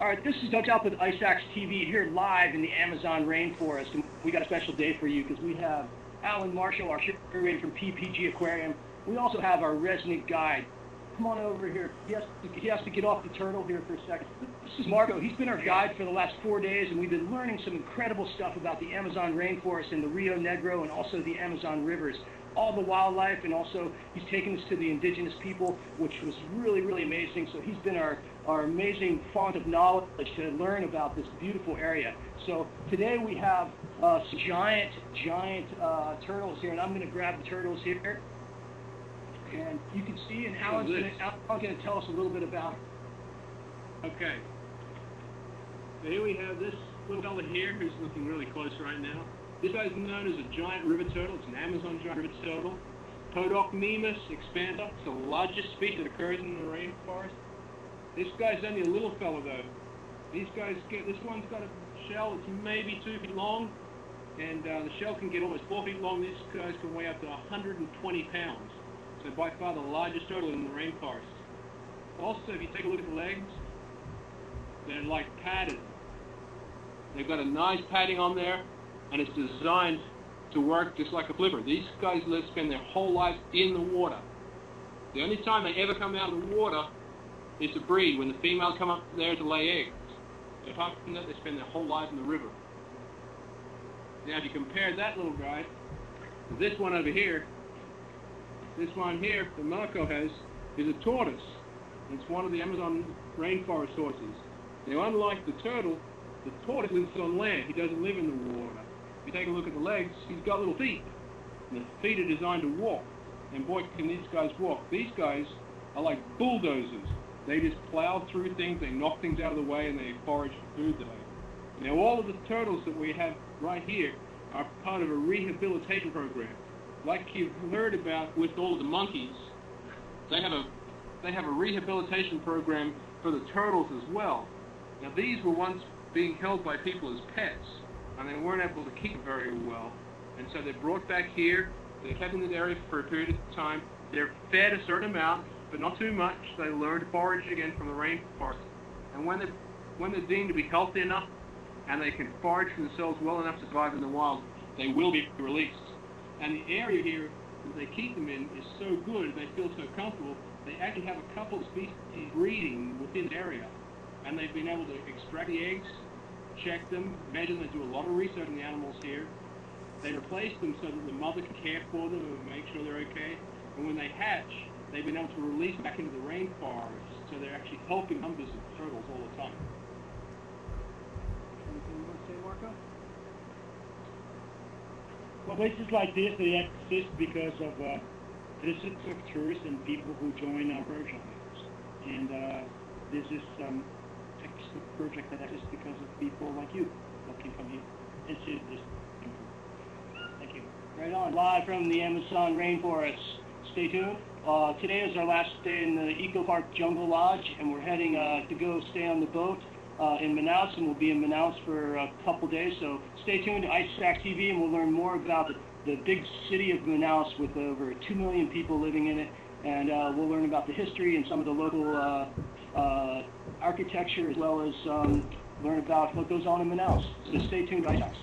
All right, this is Doug South with IceAxe TV here live in the Amazon rainforest. And we got a special day for you because we have Alan Marshall, our curator from PPG Aquarium. We also have our resident guide. Come on over here. He has to get off the turtle here for a second. This is Marco. He's been our guide for the last 4 days, and we've been learning some incredible stuff about the Amazon rainforest and the Rio Negro and also the Amazon rivers. All the wildlife, and also he's taken us to the indigenous people, which was really, really amazing. So he's been our amazing font of knowledge to learn about this beautiful area. So today we have some giant turtles here, and I'm going to grab the turtles here. And you can see, and Alan's going to tell us a little bit about it. Okay. So here we have this little fella here who's looking really close right now. This guy's known as a giant river turtle. It's an Amazon giant river turtle. Podocnemus expander. It's the largest species that occurs in the rainforest. This guy's only a little fella though. This one's got a shell that's maybe 2 feet long, and the shell can get almost 4 feet long. These guys can weigh up to 120 pounds. So by far the largest turtle in the rainforest. Also, if you take a look at the legs, they're like padded. They've got a nice padding on there, and it's designed to work just like a flipper. These guys spend their whole lives in the water. The only time they ever come out of the water is to breed, when the females come up there to lay eggs. Apart from that, they spend their whole lives in the river. Now if you compare that little guy to this one over here, this one here that Monaco has is a tortoise. It's one of the Amazon rainforest tortoises. Now unlike the turtle, the tortoise lives on land. He doesn't live in the water. If you take a look at the legs, he's got little feet. And the feet are designed to walk. And boy, can these guys walk. These guys are like bulldozers. They just plow through things, they knock things out of the way, and they forage for food that way. Now all of the turtles that we have right here are part of a rehabilitation program. Like you've heard about with all of the monkeys, they have a rehabilitation program for the turtles as well. Now these were once being held by people as pets, and they weren't able to keep them very well. And so they're brought back here, they're kept in this area for a period of time, they're fed a certain amount, but not too much. They learn to forage again from the rainforest. And when they're deemed to be healthy enough, and they can forage for themselves well enough to survive in the wild, they will be released. And the area here that they keep them in is so good, they feel so comfortable, they actually have a couple of species breeding within the area. And they've been able to extract the eggs, check them, measure them. They do a lot of research on the animals here. They replace them so that the mother can care for them and make sure they're okay. And when they hatch, they've been able to release back into the rainforest, so they're actually helping numbers of turtles all the time. Anything you want to say, Marco? Well, places like this, they exist because of visits of tourists and people who join our projects. And this is a project that exists because of people like you who can come here and see this. Thank you. Right on. Live from the Amazon rainforest. Stay tuned. Today is our last day in the Eco Park Jungle Lodge, and we're heading to go stay on the boat in Manaus, and we'll be in Manaus for a couple days. So stay tuned to IceAxe TV, and we'll learn more about the big city of Manaus with over 2 million people living in it, and we'll learn about the history and some of the local architecture, as well as learn about what goes on in Manaus. So stay tuned to IceAxe.